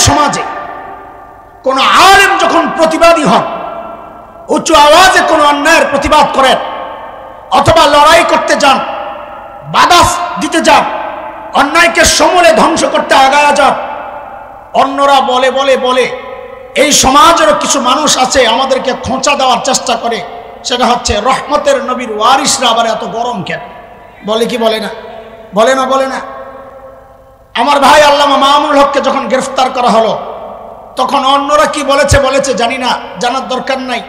সমাজে কোন আলেম যখন প্রতিবাদী হন, উচ্চ আওয়াজে কোন অন্যায়ের প্রতিবাদ করেন অথবা লড়াই করতে যান, বাধা দিতে যান, অন্যায়কে সমূলে ধ্বংস করতে আগায়া যান, অন্যরা বলে বলে বলে এই সমাজেরও কিছু মানুষ আছে আমাদেরকে খোঁচা দেওয়ার চেষ্টা করে, সেটা হচ্ছে রহমতের নবীর ওয়ারিসরা আবার এত গরম কেন? বলে কি বলে না? বলে না? বলে না? আমার ভাই আল্লামা মামুনুল হককে যখন গ্রেফতার করা হলো তখন অন্যরা কি বলেছে জানি না, জানার দরকার নাই,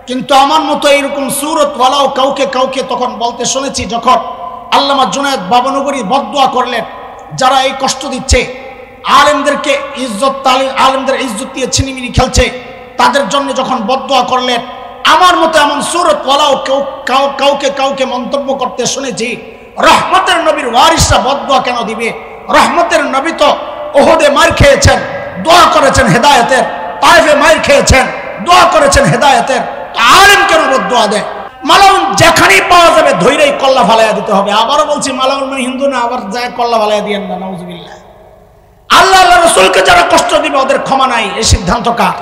কিন্তু আমার মতো এইরকম সুরতওয়ালাও কাউকে কাউকে তখন বলতে শুনেছি, যখন আল্লামা জুনায়েদ বাবনগরী বদদুয়া করলেন যারা এই কষ্ট দিচ্ছে, আলেমদেরকে আলেমদের ইজ্জত দিয়ে ছিনিমিনি খেলছে, তাদের জন্য যখন বদদুয়া করলেন, আমার মতো এমন সুরতওয়ালাও কাউকে কাউকে মন্তব্য করতে শুনেছি, রহমতের নবীর ওয়ারিসরা বদদুয়া কেন দিবে? রহমতের নবী তো ওহদে মার খেয়েছেন, দোয়া করেছেন হেদায়েতের, তায়েফে মার খেয়েছেন, দোয়া করেছেন হেদায়েতের, আলেম কেন বদদুয়া দেয়? মালাউন যেখানেই পাওয়া যাবে ধৈর্যই কল্লা ফালাইয়া দিতে হবে। আবারও বলছি, মালাউন মানে হিন্দু না, আবার যায় কল্লা ফালাইয়া দিয়েন না, নাউজুবিল্লাহ। আল্লাহ আল্লাহ রসুলকে যারা কষ্ট দিবে ওদের ক্ষমা নাই, এই সিদ্ধান্ত কার?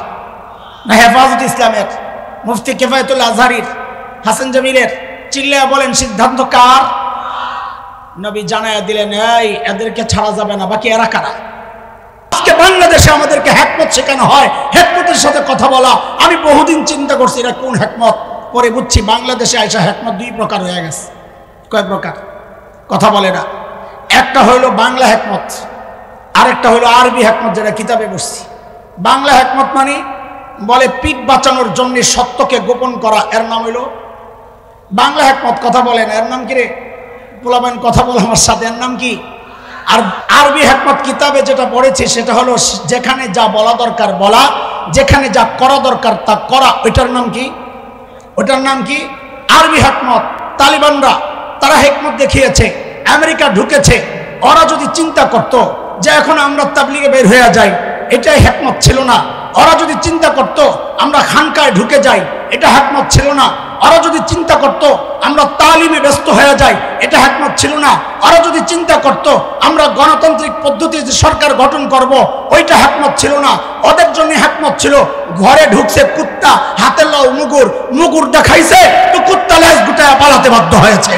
না হেফাজত ইসলামের, মুফতি কিফায়াতুল আজহারির, হাসান জামিলের? চিল্লায়া বলেন সিদ্ধান্ত কার? নবী জানায়া দিলেন এই এদেরকে ছাড়া যাবে না। বাকি এরা কারা? আজকে বাংলাদেশে আমাদেরকে হেকমত শেখানো হয়, হেকমতের সাথে কথা বলা। আমি বহুদিন চিন্তা করছি এটা কোন হেকমত, পরে বুঝছি বাংলাদেশে আইসা হেকমত দুই প্রকার হয়ে গেছে। কয় প্রকার? কথা বলে না। একটা হইল বাংলা হেকমত, আরেকটা হইল আরবি হেকমত, যেটা কিতাবে বসছি। বাংলা হেকমত মানে বলে পিঠ বাঁচানোর জন্য সত্যকে গোপন করা, এর নাম হইল বাংলা হেকমত। কথা বলে না, এর নাম কি রে? পোলাবেন কথা বল আমার সাথে, এর নাম কি? আর আরবি হেকমত কিতাবে যেটা পড়েছি সেটা হলো যেখানে যা বলা দরকার বলা, যেখানে যা করা দরকার তা করা। ওইটার নাম কি? ওটার নাম কি? আরবি হেকমত। তালিবানরা তারা হেকমত দেখিয়েছে, আমেরিকা ঢুকেছে। ওরা যদি চিন্তা করত যে এখন আমরা তাবলিগে বের হয়ে যাই, এটাই হেকমত ছিল না। ওরা যদি চিন্তা করত আমরা খানকায় ঢুকে যাই, এটা হেকমত ছিল না। ওরা যদি চিন্তা করত আমরা তালিমে ব্যস্ত হয়ে যাই, এটা হেকমত ছিল না। ওরা যদি চিন্তা করত আমরা গণতান্ত্রিক পদ্ধতিতে সরকার গঠন করব, ওইটা হেকমত ছিল না। ওদের জন্য হেকমত ছিল ঘরে ঢুকছে কুত্তা, হাতে লাও মুগুর দেখাইছে তো কুত্তা লেজ গুটায় পালাতে বাধ্য হয়েছে।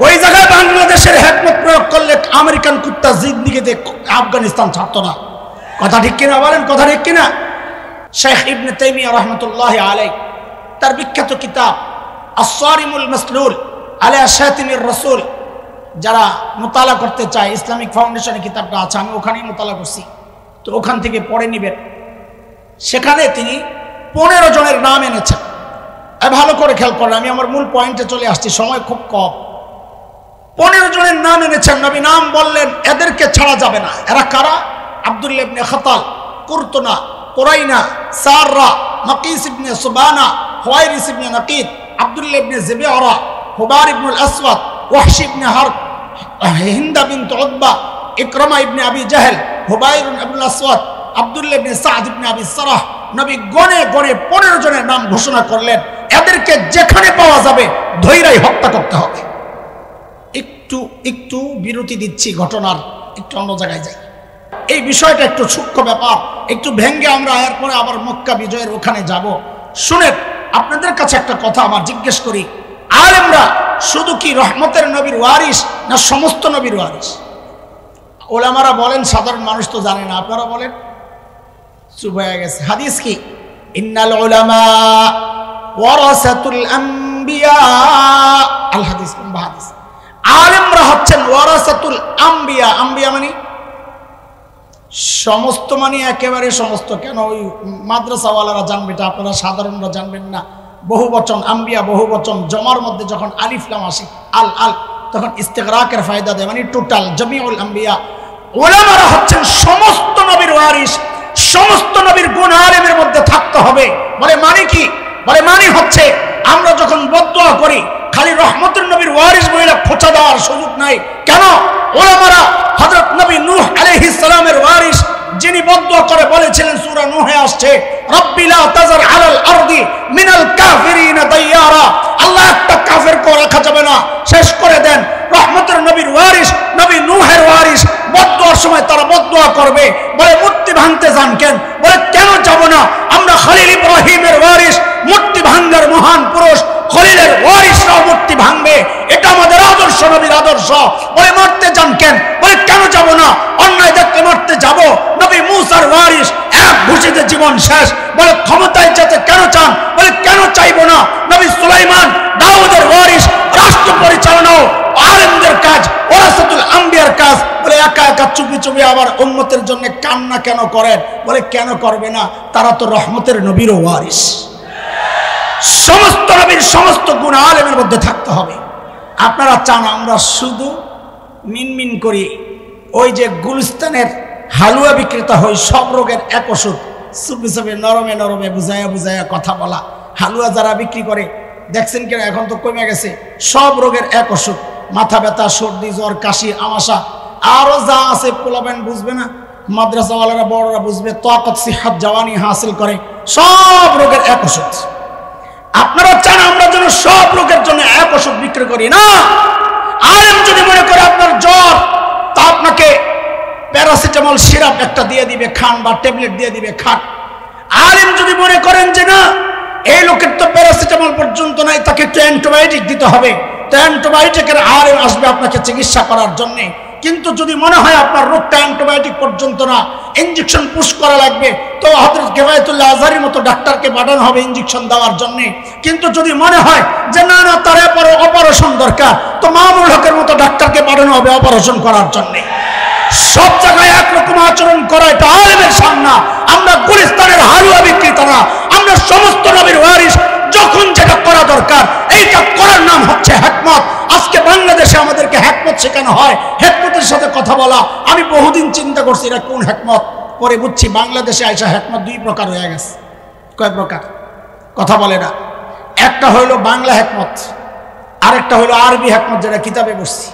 ওই জায়গায় বাংলাদেশের হেকমত প্রয়োগ করলে আমেরিকান কুত্তা জিন্দিগিতে আফগানিস্তান ছাড়তো না। কথা ঠিক কিনা বলেন? কথা ঠিক কিনা? শেখ ইবনে তাইমিয়া রাহমাতুল্লাহি আলাইহি তার বিখ্যাত কিতাব আস-সারিমুল মাসলুল আলা শাতিমির রাসূল, যারা মুতালা করতে চায়, ইসলামিক ফাউন্ডেশনের কিতাবটা আছে, আমি ওখানেই মুতালা করছি, তো ওখান থেকে পড়ে নিবেন। সেখানে তিনি 15 জনের নাম এনেছেন। ভালো করে খেয়াল করেন, আমি আমার মূল পয়েন্টে চলে আসছি, সময় খুব কম। 15 জনের নাম এনেছেন। নবী নাম বললেন এদেরকে ছাড়া যাবে না। এরা কারা? আব্দুল্লাহ ইবনে খাতাল, কুরতুনা, কুরাইনা, সাররা, মাকিস ইবনে সুবানা, হুয়াইরিস ইবনে নাকিদ, আব্দুল্লাহ ইবনে জিবিআরা, হুবার ইবনুল আসওয়াদ, ওয়াহশি ইবনে হারব, হিন্দা বিনত উতবা, ইকরামা ইবনে আবি জাহল, হুবাইর ইবনুল আসওয়াদ, আব্দুল্লাহ ইবনে সাদ ইবনে আবি সারাহ। নবী গনে গনে 15 জনের নাম ঘোষণা করলেন, এদেরকে যেখানে পাওয়া যাবে ধৈর্যই হত্যা করতে হবে। একটু বিরতি দিচ্ছি, ঘটনার একটু অন্য জায়গায় যাই। এই বিষয়টা একটু সূক্ষ্ম ব্যাপার, একটু ভেঙ্গে আমরা এর পরে আবার মক্কা বিজয়ের ওখানে যাব। শুনেন, আপনাদের কাছে একটা কথা আমার জিজ্ঞেস করি, আলেমরা শুধু কি রহমতের নবীর ওয়ারিস না সমস্ত নবীর ওয়ারিস? ওলামারা বলেন, সাধারণ মানুষ তো জানে না, আপনারা বলেন। চুপ হয়ে গেছে। হাদিস কি? ইন্নাল উলামা ওয়ারাসাতুল আম্বিয়া। আল হাদিস, হাদিস। আলেমরা হচ্ছেন ওয়ারাসাতুল আম্বিয়া। আম্বিয়া মানে সমস্ত, মানে একেবারে সমস্ত। কেন? ওই মাদ্রাসাওয়ালারা জানবে, এটা আপনারা সাধারণরা জানবেন না। বহু বচন, আম্বিয়া বহু বচন, জমার মধ্যে যখন আলিফ লাম আসে আল আল, তখন ইস্তেগরাকের ফায়দা দেয়, মানে টোটাল জামিউল আম্বিয়া। উলামারা হচ্ছেন সমস্ত নবীর ওয়ারিস। সমস্ত নবীর গুণ আলেমের মধ্যে থাকতে হবে। বলে মানে কি? বলে মানে হচ্ছে আমরা যখন বদদুয়া করি খালি রহমতের নবীর ওয়ারিস বইলা খোঁচা দেওয়ার সুযোগ নাই। কেন? উলামারা হযরত নবী নূহ আলাইহিস সালামের ওয়ারিস, যিনি বদদুয়া করে বলেছিলেন, সূরা নূহে আসছে, রব্বি লা তাযার আলাল আরদি মিনাল কাফিরিনা দাইয়ারা, আল্লাহ একটা কাফেরকে রাখা যাবে না, শেষ করে দেন। রহমতের নবীর ওয়ারিস, নবী নূহের ওয়ারিস, বদদুয়ার সময় তারা বদদুয়া করবে, বলে মূর্তি ভাঙতে যান কেন? বলে কেন যাব না, আমরা খলিল ইব্রাহিমের ওয়ারিস, মূর্তি ভাঙার মহান পুরুষ খলিলের ওয়ারিসরা মূর্তি ভাঙবে, এটা আমাদের আদর্শ, নবীর আদর্শ। বলে মারতে যান কেন? বলে কেন যাব না, অন্যায় দেখতে মারতে যাব। নবী মূসার ওয়ারিস, এক ঘুষিতে জীবন শেষ। বলে ক্ষমতায় যেতে কেন চান? বলে কেন চাইবো না। নবী সুলাইমান, দাউদের ওয়ারিস, রাষ্ট্র পরিচালনাও আলেমদের কাজ, ওরাসাতুল আম্বিয়ার কাজ। বলে একা একা চুপি চুপি আবার উম্মতের জন্য কান্না কেন করেন? বলে কেন করবে না, তারা তো রহমতের নবীর ওয়ারিস। সমস্ত নবীর সমস্ত গুণ আলেমের মধ্যে থাকতে হবে। আপনারা চান আমরা শুধু মিনমিন করি, ওই যে গুলিস্তানের হালুয়া বিক্রেতা হই, সব রোগের এক ওষুধ, চুপি চুপি নরমে নরমে বুঝাইয়া বুঝাইয়া কথা বলা। হালুয়া যারা বিক্রি করে দেখছেন কিনা, এখন তো কমে গেছে, সব রোগের এক ওষুধ, মাথা ব্যথা, সর্দি, জ্বর, কাশি, আমাশা, আরো যা আছে পোলাবেন বুঝবে না, মাদ্রাসাওয়ালারা বড়রা বুঝবে, তাকত সিহাত জাওয়ানি হাসিল করে, সব রোগের এক ওষুধ। আপনারা চান আমরা যেন সব রোগের জন্য এক ওষুধ বিক্রি করি না। আলেম যদি মনে করে আপনার জ্বর, তা আপনাকে প্যারাসিটামল সিরাপ একটা দিয়ে দিবে খান, বা ট্যাবলেট দিয়ে দিবে খান। আলেম যদি মনে করেন যে না, এই লোকের তো প্যারাসিটামল পর্যন্ত নাই, তাকে একটু অ্যান্টিবায়োটিক দিতে হবে, তো অ্যান্টিবায়োটিকের আলেম আসবে আপনাকে চিকিৎসা করার জন্যে। কিন্তু যদি মনে হয় আপনার রোগটা অ্যান্টিবায়োটিক পর্যন্ত না, ইঞ্জেকশন পুশ করা লাগবে, তো হযরত কিফায়াতুল্লাহ আজহারীর মতো ডাক্তারকে পাঠানো হবে ইঞ্জেকশন দেওয়ার জন্য। কিন্তু যদি মনে হয় যে না না, তার পরে অপারেশন দরকার, তো মামুনুল হকের মতো ডাক্তারকে পাঠানো হবে অপারেশন করার জন্য। সব জায়গায় একরকম আচরণ করা এটা আলেমের সামনা। আমরা গুলিস্তানের হালুয়া বিক্রেতা না, আমরা সমস্ত নবীর ওয়ারিস। যখন যেটা করা দরকার, এইটা করার নাম হচ্ছে হিকমত। আজকে বাংলাদেশে আমাদেরকে হিকমত শেখানো হয়, হিকমতের সাথে কথা বলা। আমি বহুদিন চিন্তা করছি এটা কোন হিকমত, পরে বুঝছি বাংলাদেশে আইসা হিকমত দুই প্রকার হয়ে গেছে। কয় প্রকার? কথা বলে না। একটা হইল বাংলা হিকমত, আরেকটা হইল আরবি হিকমত, যেটা কিতাবে বসছি।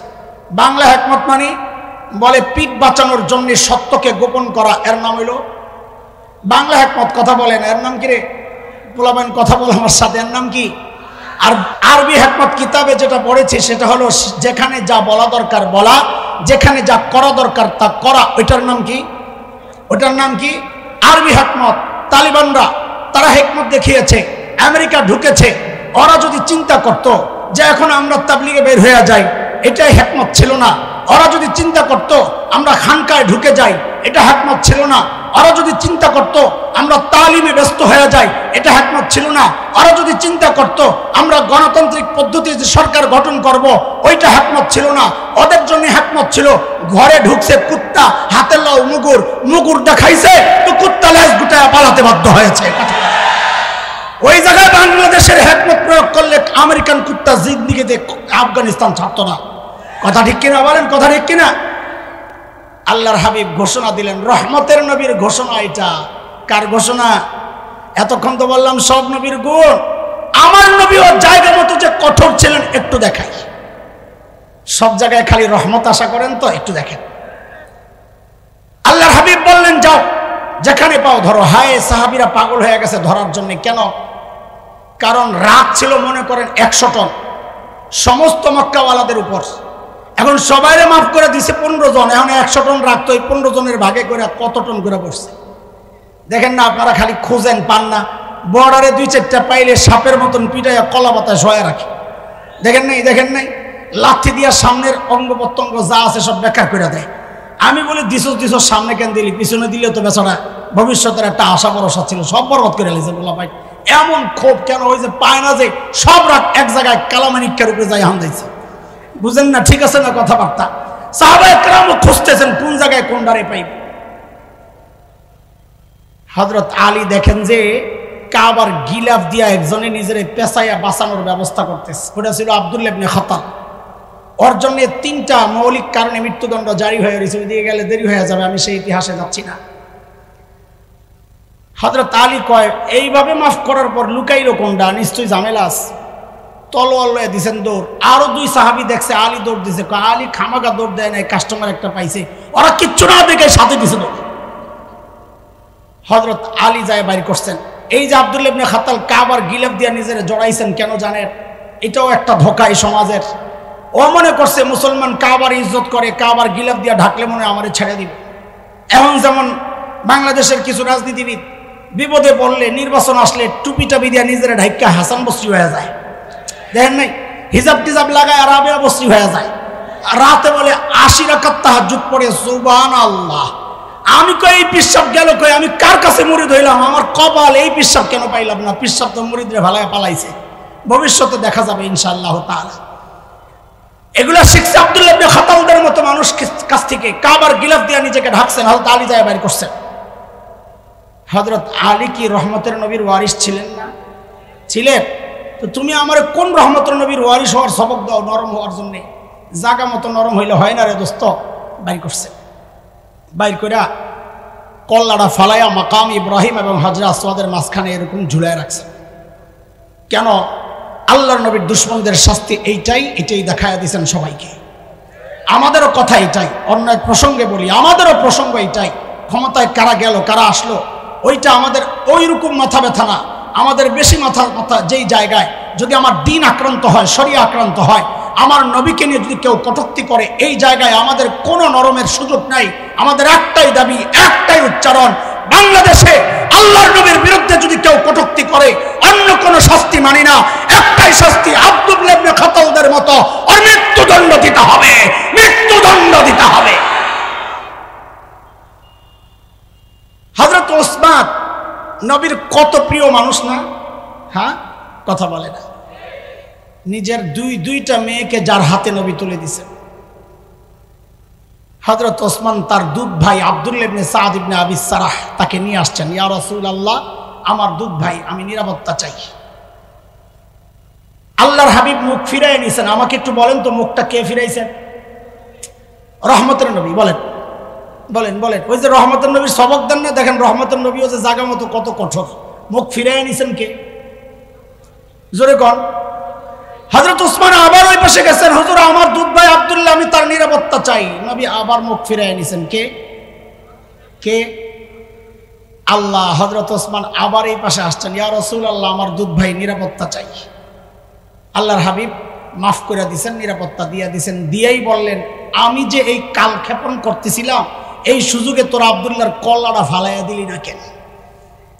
বাংলা হিকমত মানে বলে পিঠ বাঁচানোর জন্য সত্যকে গোপন করা, এর নাম হইল বাংলা হিকমত। কথা বলেন, এর নাম কি রে? বলাবেন কথা বল আমার সাথে, এর নাম কি? আর আরবি হিকমত কিতাবে যেটা পড়েছি সেটা হলো যেখানে যা বলা দরকার বলা, যেখানে যা করা দরকার তা করা। ওইটার নাম কি? ওইটার নাম কি? আরবি হিকমত। তালিবানরা তারা হিকমত দেখিয়েছে, আমেরিকা ঢুকেছে। ওরা যদি চিন্তা করত যে এখন আমরা তাবলিগে বের হয়ে যাই, এটাই হিকমত ছিল না। ওরা যদি চিন্তা করত আমরা খানকায় ঢুকে যাই, এটা হিকমত ছিল না। ওরা যদি চিন্তা করত আমরা তালিমে ব্যস্ত হয়ে যাই, এটা হিকমত ছিল না। ওরা যদি চিন্তা করত আমরা গণতান্ত্রিক পদ্ধতিতে সরকার গঠন করব, ওইটা হিকমত ছিল না। ওদের জন্য হিকমত ছিল ঘরে ঢুকছে কুত্তা, হাতে লাও মুগুর, মুগুর দেখাইছে তো কুত্তা লেজ গুটায় পালাতে বাধ্য হয়েছে। ওই জায়গায় বাংলাদেশের হিকমত প্রয়োগ করলে আমেরিকান কুত্তা জিন্দিগিতে আফগানিস্তান ছাড়তো না। কথা ঠিক কিনা বলেন? কথা ঠিক কিনা? আল্লাহর হাবিব ঘোষণা দিলেন, রহমতের নবীর ঘোষণা। এটা কার ঘোষণা? এতক্ষণ তো বললাম সব নবীর গুণ। আমার নবী ওর জায়গা মতো যে কঠোর ছিলেন একটু দেখাই। সব জায়গায় খালি রহমত আশা করেন তো, একটু দেখেন। আল্লাহর হাবিব বললেন যাও, যেখানে পাও ধরো। হায়, সাহাবীরা পাগল হয়ে গেছে ধরার জন্য। কেন? কারণ রাত ছিল মনে করেন 100 টন সমস্ত মক্কাওয়ালাদের উপর। এখন সবাইরে মাফ করে দিছে 15 জন, এখন 100 টন রাখতো, এই 15 জনের ভাগে করে কত টন করে পড়ছে দেখেন না আপনারা? খালি খুঁজেন, পান না। বর্ডারে 2-4টা পাইলে সাপের মতন পিটাইয়া কলা পাতায় শোয়া রাখে। দেখেন নাই? দেখেন নাই? লাথি দিয়া সামনের অঙ্গ প্রত্যঙ্গ যা আছে সব বেকার করে দেয়। আমি বলি দিছস সামনে কেন দিলি? পিছনে দিলে তো বেচারা ভবিষ্যতের একটা আশা ভরসা ছিল, সব বরবাদ করে লেগেছে। বলা ভাই এমন ক্ষোভ কেন? ওই যে পায় না যে সব রাত এক জায়গায় কালামানিকের উপরে যাই হান দিয়েছে। বুঝেন না? ঠিক আছে না কথাবার্তা? সাহাবায়ে কেরামও খুঁজতেছেন কোন জায়গায় কোন ডারে পাইব। হযরত আলী দেখেন যে কাবার গিলাফ দিয়া একজনে নিজের পেশাইয়া বাঁচানোর ব্যবস্থা করতেছে। ওটা ছিল আব্দুল্লাহ ইবনে খাত্তাব। ওর জন্য 3টা মৌলিক কারণে মৃত্যুদণ্ড জারি হয়ে রয়েছে। ওইদিকে গেলে দেরি হয়ে যাবে, আমি সেই ইতিহাসে যাচ্ছি না। হযরত আলী কয় এইভাবে মাফ করার পর লুকাইলো কোনটা? নিশ্চয়ই ঝামেলা আছে। তলোয়ার লয়ে দিছেন দৌড়। আরো 2 সাহাবী দেখছে আলী দৌড় দিছে। আলী খামাকা দৌড় দেয় নাই, কাস্টমার একটা পাইছে। ওরা কিচ্ছু না দেখে সাথে দিছে দৌড়। হযরত আলী যায় বাইর করছেন। এই যে আব্দুল্লাহ ইবনে খাত্তাল কাবার গিলাফ দিয়ে নিজের জড়াইছেন কেন জানেন? এটাও একটা ধোঁকা এই সমাজের। ও মনে করছে মুসলমান কাবার ইজ্জত করে, কাবার গিলাফ দিয়ে ঢাকলে মনে আমারে ছেড়ে দিবে। এখন যেমন বাংলাদেশের কিছু রাজনীতিবিদ বিপদে পড়লে, নির্বাচন আসলে টুপি টাপি দিয়ে নিজের ঢাইকা হাসান বস্রি হয়ে যায়, দেখেন নাই? হিজাব টিজাব লাগায় আর আবেয়া বস্রি হয়ে যায়। রাতে বলে 80 রাকাত তাহাজ্জুদ পড়ে, সুবহানাল্লাহ। আমি কই এই পিসাব গেল কই? আমি কার কাছে মুরিদ হইলাম? আমার কপাল, এই পিসাব কেন পাইলাম না? পিসাব তো মুরিদরে ভালায় পালাইছে। ভবিষ্যতে দেখা যাবে ইনশাআল্লাহ তাআলা। এগুলা শিখছে আব্দুল্লাহ ইবনে খাত্তালদের মতো মানুষ কাছ থেকে। কাবার গিলাফ দিয়ে নিজেকে ঢাকছেন, হযরত আলী যায় বাইর করছেন। হযরত আলী কি রহমতের নবীর ওয়ারিস ছিলেন না? ছিলেন। তো তুমি আমার কোন রহমতের নবীর ওয়ারিস হওয়ার সবক দাও নরম হওয়ার জন্য? জায়গা মতো নরম হইলে হয় না রে দোস্ত। বাইর করছে, বাইর কইরা কল্লাটা ফালাইয়া মাকাম ইব্রাহিম এবং হাজরা আসওয়াদের মাঝখানে এরকম ঝুলায় রাখছে। কেন? আল্লাহর নবীর দুশমনদের শাস্তি এটাই দেখায়া দিয়েছেন সবাইকে। আমাদেরও কথা এটাই, অন্যায় প্রসঙ্গে বলি, আমাদেরও প্রসঙ্গ এটাই। ক্ষমতায় কারা গেল কারা আসলো ওইটা আমাদের ওই রকম মাথা ব্যথা না। আমাদের বেশি মাথা যেই জায়গায় যদি আমার দিন আক্রান্ত হয়, শরিয়া আক্রান্ত হয়, আমার নবীকে নিয়ে যদি কেউ কটূক্তি করে, এই জায়গায় আমাদের কোনো নরমের সুযোগ নাই। আমাদের একটাই দাবি, একটাই উচ্চারণ, বাংলাদেশে আল্লাহর নবীর বিরুদ্ধে যদি কেউ কটূক্তি করে অন্য কোনো শাস্তি মানি না। একটাই শাস্তি, আব্দুল্লাহ ইবনে খাত্তালদের মতো আর মৃত্যুদণ্ড দিতে হবে, মৃত্যুদণ্ড দিতে হবে। হযরত ওসমান নবীর কত প্রিয় মানুষ না? হ্যাঁ, কথা বলে না? নিজের দুইটা মেয়েকে যার হাতে নবী তুলে দিছেন। হযরত ওসমান তার দুধ ভাই আব্দুল্লাহ ইবনে সাদ ইবনে আবি সারাহ তাকে নিয়ে আসছেন। ইয়া রাসূলুল্লাহ, আমার দুধ ভাই, আমি নিরাপত্তা চাই। আল্লাহর হাবিব মুখ ফিরাই নিছেন। আমাকে একটু বলেন তো মুখটা কে ফিরাইছেন? রহমতের নবী। বলেন বলেন বলেন। ওই যে রহমতের নবীর সবক দেন না, দেখেন রহমতের নবীও যে জায়গা মতো কত কঠোর। মুখ ফিরাই নিছেন কে? জোরে কন। হযরত ওসমান আবার ওই পাশে গেছেন, হুজুর আমার দুধ ভাই আব্দুল্লাহ, আমি তার নিরাপত্তা চাই। নবী আবার মুখ ফিরাই নিছেন। কে কে? আল্লাহ। হযরত ওসমান আবার এই পাশে আসছেন, ইয়া রাসূলুল্লাহ, আমার দুধ ভাই নিরাপত্তা চাই। আল্লাহর হাবিব মাফ করে দিছেন, নিরাপত্তা দিয়ে দিছেন। দিয়েই বললেন, আমি যে এই কাল ক্ষেপণ করতেছিলাম, এই সুযোগে তোরা আব্দুল্লাহর কল্লাটা ফালাইয়া দিলি না কেন?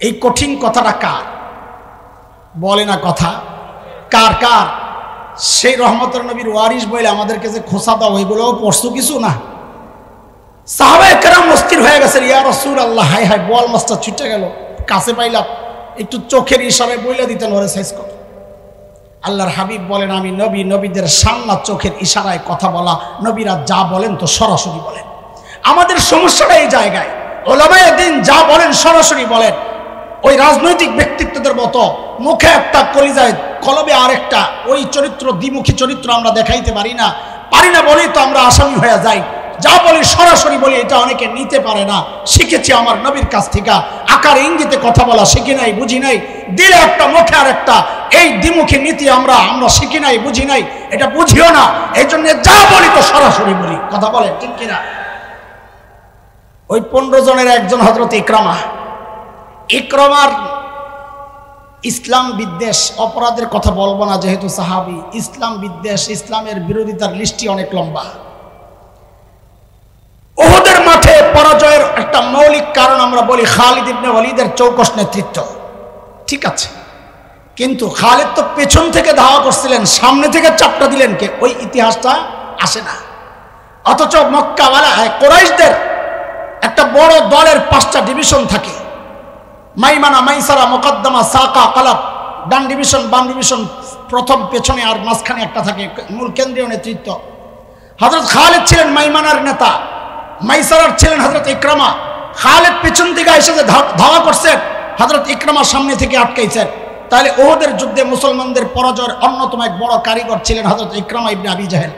এই কঠিন কথাটা কার? বলে না কথা কার কার? সেই রহমতের নবীর ওয়ারিস বলে আমাদেরকে যে খোসা দাও, ওইগুলোও পড়ছো কিছু না? সাহাবায়ে কেরাম অস্থির হয়ে গেছেন, ইয়া রাসূলুল্লাহ, হায় হায়, বল মাছটা ছুটে গেল, কাছে পাইলাম, একটু চোখের ইশারায় বইলা দিতেন ওরে সাইজ কর। আল্লাহর হাবিব বলেন, আমি নবী, নবীদের সামনা চোখের ইশারায় কথা বলা, নবীরা যা বলেন তো সরাসরি বলেন। আমাদের সমস্যাটা এই জায়গায়, ওলামায়ে দ্বীন যা বলেন সরাসরি বলেন। ওই রাজনৈতিক ব্যক্তিত্বদের মতো মুখে একটা কলিজায় কলবে আরেকটা, ওই চরিত্র, দ্বিমুখী চরিত্র আমরা দেখাইতে পারি না বলেই তো আমরা আসামি হয়ে যাই। যা বলি সরাসরি বলি, এটা অনেকে নিতে পারে না। শিখেছি আমার নবীর কাছ থেকে, আকার ইঙ্গিতে কথা বলা শিখি নাই, বুঝি নাই। দিলে একটা, মুখে আর একটা, এই দ্বিমুখী নীতি আমরা শিখি নাই, বুঝি নাই, এটা বুঝিও না। এই জন্য যা বলি তো সরাসরি বলি। কথা বলে ঠিক কিনা? ওই 15 জনের একজন হযরত ইকরামার ইসলাম বিদ্বেষ, অপরাধের কথা বলবো না যেহেতু সাহাবী, ইসলাম বিদ্বেষ, ইসলামের বিরোধিতার লিস্টটি অনেক লম্বা। উহুদের মাঠে পরাজয়ের একটা মৌলিক কারণ আমরা বলি খালিদ ইবনে ওয়ালিদের চৌকস নেতৃত্ব। ঠিক আছে, কিন্তু খালিদ তো পেছন থেকে ধাওয়া করছিলেন, সামনে থেকে চাপটা দিলেন কে? ওই ইতিহাসটা আসে না। অথচ মক্কাওয়ালা কুরাইশদের একটা বড় দলের 5টা ডিভিশন থাকে, মাইমানা, মাইসারা, মুকদ্দমা, সাকা, কালাব। ডান ডিভিশন, বাম ডিভিশন, প্রথম পেছনে আর মাঝখানে একটা থাকে মূল কেন্দ্রীয় নেতৃত্ব। হযরত খালিদ ছিলেন মাইমানার নেতা, মাইসারার ছিলেন হযরত ইকরামা। খালিদ পেছন থেকে এসে যে ধাওয়া করছেন, হযরত ইকরামা সামনে থেকে আটকাইছেন। তাহলে উহুদের যুদ্ধে মুসলমানদের পরাজয়ের অন্যতম এক বড় কারিগর ছিলেন হযরত ইকরামা ইবনে আবি জাহেল।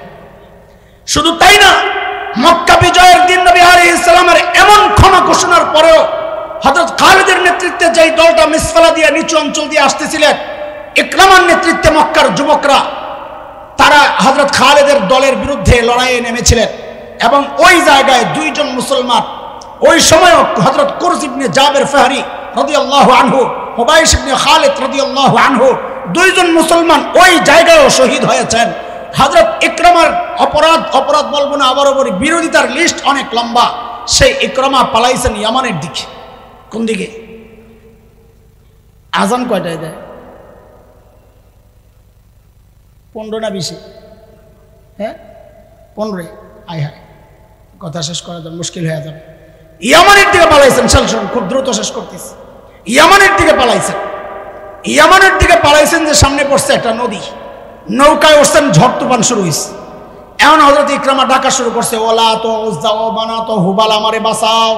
শুধু তাই না, মক্কা বিজয়ের দিন নবী আলাইহিস সালামের এমন ক্ষমা ঘোষণার পরেও হযরত খালিদের নেতৃত্বে যেই দলটা মিসফালা দিয়ে নিচু অঞ্চল দিয়ে আসতেছিলেন, ইকরামার নেতৃত্বে মক্কার যুবকরা তারা হযরত খালিদের দলের বিরুদ্ধে লড়াইয়ে নেমেছিলেন। এবং ওই জায়গায় 2 জন মুসলমান, ওই সময়ও হযরত কুরজ ইবনে জাবের ফাহরি রাদিয়াল্লাহু আনহু হুবাইশ ইবনে খালিদ রাদিয়াল্লাহু আনহু, দুইজন মুসলমান ওই জায়গায়ও শহীদ হয়েছেন। হযরত ইকরামার অপরাধ বলবো না, আবারও বলি, বিরোধিতার লিস্ট অনেক লম্বা। সেই ইকরামা পালাইছেন ইয়ামানের দিকে। কোন দিকে? আজান কয়টায় দেয়? 15 না 20? হ্যাঁ 15। আয় হায়, কথা শেষ করা যাবে, মুশকিল হয়ে যাবে। ইয়ামানের দিকে পালাইছেন। খুব দ্রুত শেষ করতেছি। ইয়ামানের দিকে পালাইছেন। ইয়ামানের দিকে পালাইছেন যে সামনে পড়ছে একটা নদী, নৌকায় উঠছেন, ঝড় তুফান শুরু হয়েছে। এমন হযরত ইকরামা ডাকা শুরু করছে, ওলা তো উজ্জা ও বানা তো হুবাল, আমারে বাঁচাও।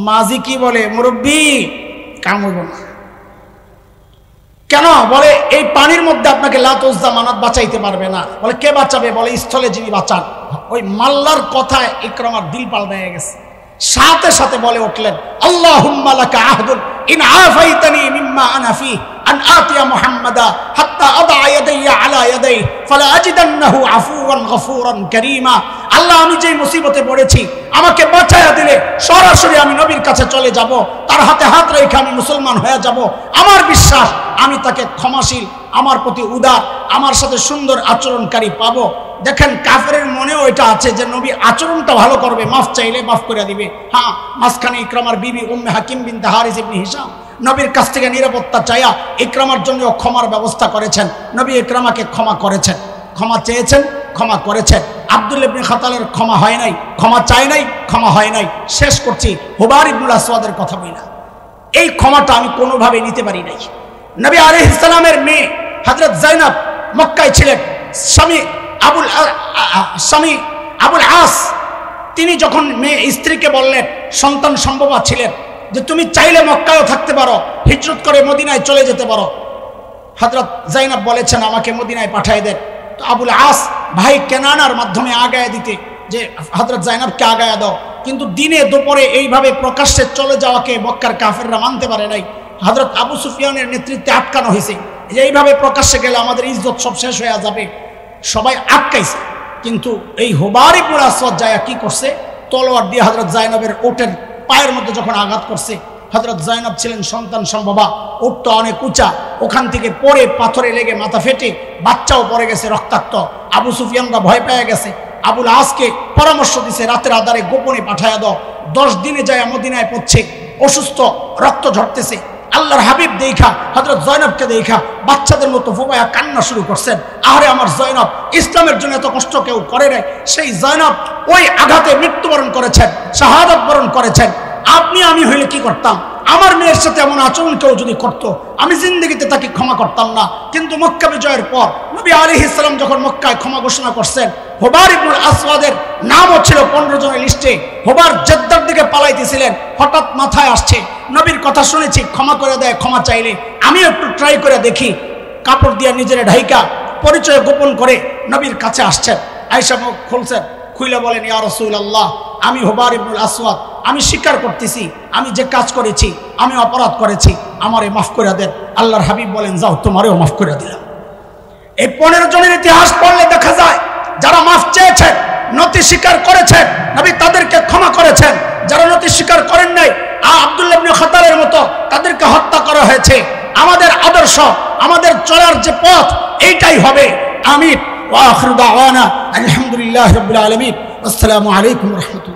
মাঝি কি বলে, মুরব্বী কাম হইব না। কেন? বলে এই পানির মধ্যে আপনাকে লাত উজ্জা মানাত বাঁচাইতে পারবে না। বলে কে বাঁচাবে? বলে স্থলে যিনি বাঁচান। ওই মাল্লার কথায় ইকরামার দিল পাল্টায় গেছে। সাথে সাথে বলে উঠলেন, আল্লাহুম্মা লাকা আহদুন ইন আফাইতানি মিম্মা আনা ফি আন আতিয়া মুহাম্মাদা হাত্তা আদা ইয়াদাইয়া আলা ইয়াদাই ফালা আজিদান্নাহু আফুওয়ান গফুরান কারীমা। আল্লাহ, আমি যেই মুসিবতে পড়েছি আমাকে বাঁচায়া দিলে সরাসরি আমি নবীর কাছে চলে যাব, তার হাতে হাত রেখে আমি মুসলমান হয়ে যাব। আমার বিশ্বাস আমি তাকে ক্ষমাশীল, আমার প্রতি উদার, আমার সাথে সুন্দর আচরণকারী পাবো। দেখেন, কাফেরের মনেও এটা আছে যে নবী আচরণটা ভালো করবে, মাফ চাইলে মাফ করে দিবে। হ্যাঁ, মাঝখানে ইকরামার বিবি উম্মে হাকিম বিনতে হারিস ইবনে হিশাম নবীর কাছ থেকে নিরাপত্তা চাইয়া ইকরামার জন্য ক্ষমার ব্যবস্থা করেছেন। নবী ইকরামাকে ক্ষমা করেছেন, ক্ষমা চেয়েছেন, ক্ষমা করেছেন। আব্দুল্লাহ ইবনে খাতালের ক্ষমা হয় নাই, ক্ষমা চাই নাই, ক্ষমা হয় নাই। শেষ করছি হুবার ইবনুল আসওয়াদের কথা বলি না। এই ক্ষমাটা আমি কোনোভাবে নিতে পারি নাই। নবী আলাইহিস সালামের মেয়ে হযরত যায়নাব মক্কায় ছিলেন। স্বামী আবুল আস তিনি যখন মেয়ে স্ত্রীকে বললেন, সন্তান সম্ভবা ছিলেন, যে তুমি চাইলে মক্কায়ও থাকতে পারো, হিজরত করে মদিনায় চলে যেতে পারো। হযরত যায়নাব বলেছেন, আমাকে মদিনায় পাঠিয়ে দেন। তো আবুল আস ভাই কেনানার মাধ্যমে আগায় দিতে, যে হযরত যায়নাবকে আগায় দাও। কিন্তু দিনে দুপুরে এইভাবে প্রকাশ্যে চলে যাওয়াকে মক্কার কাফেররা মানতে পারে নাই। হযরত আবু সুফিয়ানের নেতৃত্বে আটকানো হয়েছে, যে এইভাবে প্রকাশ্যে গেলে আমাদের ইজ্জত সব শেষ হয়ে যাবে, সবাই আটকাইছে। কিন্তু এই হুবার ইবনুল আসওয়াদ যায় কি করছে, তলোয়ার দিয়ে হযরত যায়নাবের ওটের পায়ের মধ্যে যখন আঘাত করছে, হযরত যায়নাব ছিলেন সন্তান সম্ভবা, ওটটা অনেক উঁচা, ওখান থেকে পড়ে পাথরে লেগে মাথা ফেটে বাচ্চাও পড়ে গেছে রক্তাক্ত। আবু সুফিয়ানরা ভয় পেয়ে গেছে। আবুল আসকে পরামর্শ দিছে, রাতের আধারে গোপনে পাঠায়া দাও। 10 দিনে যায় মদিনায় পড়ছে, অসুস্থ, রক্ত ঝরতেছে। আল্লাহর হাবিব দেখা, হযরত যায়নাবকে দেখা বাচ্চাদের মতো ফুপায়া কান্না শুরু করছেন। আরে আমার যায়নাব, ইসলামের জন্য এত কষ্ট কেউ করে নাই। সেই যায়নাব ওই আঘাতে মৃত্যুবরণ করেছেন, শাহাদাত বরণ করেছেন। আপনি আমি হইলে কি করতাম? আমার মেয়ের সাথে এমন আচরণ কেউ যদি করতো, আমি জিন্দেগিতে তাকে ক্ষমা করতাম না। কিন্তু মক্কা বিজয়ের পর নবী আলাইহিস সালাম যখন মক্কায় ক্ষমা ঘোষণা করছেন, হুবার ইবনুল আসওয়াদের নামও ছিল 15 জনের লিস্টে। হুবার জেদ্দার দিকে পালাইতেছিলেন, হঠাৎ মাথায় আসছে নবীর কথা শুনেছি, ক্ষমা করে দেয়, ক্ষমা চাইলে আমি একটু ট্রাই করে দেখি। কাপড় দিয়ে নিজের ঢাইকা পরিচয় গোপন করে নবীর কাছে আসছেন। আয়েশা মুখ খুলছেন, খুইলা বলেন, ইয়া রাসূলুল্লাহ, আমি হুবার ইবনুল আসওয়াদ, আমি স্বীকার করতেছি আমি যে কাজ করেছি, আমি অপরাধ করেছি, আমারে মাফ করে দেন। আল্লাহর হাবিব বলেন, যাও, তোমারেও মাফ করে দিলাম। এই 15 জনের ইতিহাস পড়লে দেখা যায়, যারা মাফ চেয়েছেন, নতি স্বীকার করেছেন, নবী তাদেরকে ক্ষমা করেছেন। যারা নতি স্বীকার করেন নাই, আব্দুল্লাহ ইবনে খাতালের মতো তাদেরকে হত্যা করা হয়েছে। আমাদের আদর্শ, আমাদের চলার যে পথ, এইটাই হবে। আমিন। ওয়া আখিরু দাওয়ানা আলহামদুলিল্লাহি রাব্বিল আলামিন। আসসালামু আলাইকুম ওয়া রাহমাতুল্লাহ।